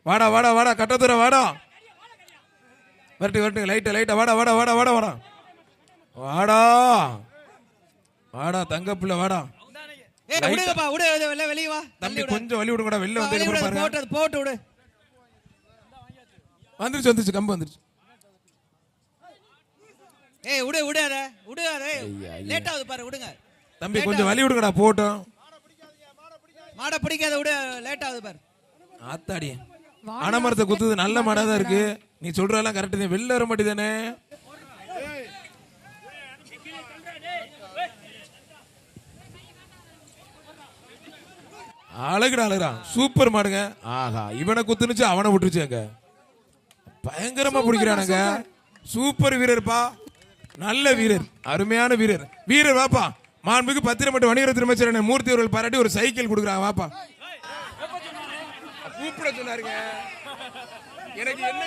வாடா வாடா வாடா கட்டத்துற வாடா. வரட்டு லைட்டா வாடா வாடா வாடா வாடா வாடா வாடா வாடா தங்க பிள்ளை வாடா. வெளியே வா தம்பி, கொஞ்சம் வழி விடுங்கடா. வெளில வந்து பாருங்க. போட்டு விடு. வந்துருச்சு கம்பு வந்துருச்சு. ஏய் விடாத லேட் ஆகுது பாரு, விடுங்க தம்பி, கொஞ்சம் வழி விடுங்கடா. போட்டோம் மாடை பிடிக்காத, விடு லேட் ஆகுது பாரு. ஆத்தாடி, அனமரத்தை குத்துது. நல்ல மாடா தான் இருக்கு. நீ சொல்றதெல்லாம் கரெக்ட் தான். வெளில வர மாட்டேதானே. அழகுடா சூப்பர் மாடுங்க. ஆஹா, இவனை குத்துனுச்சு, அவனை விட்டுருச்சாங்க. பயங்கரமா பிடிக்கிறானுங்க. சூப்பர் வீரர்ப்பா, நல்ல வீரர், அருமையான வீரர் வாப்பா. மாண்புக்கு பத்திரமட்ட வணிகத்துறை அமைச்சர் மூர்த்தி அவர்கள் பாராட்டி ஒரு சைக்கிள் கொடுக்குறாங்க. வாப்பா, கூப்பிட சொன்னாருங்க. எனக்கு என்ன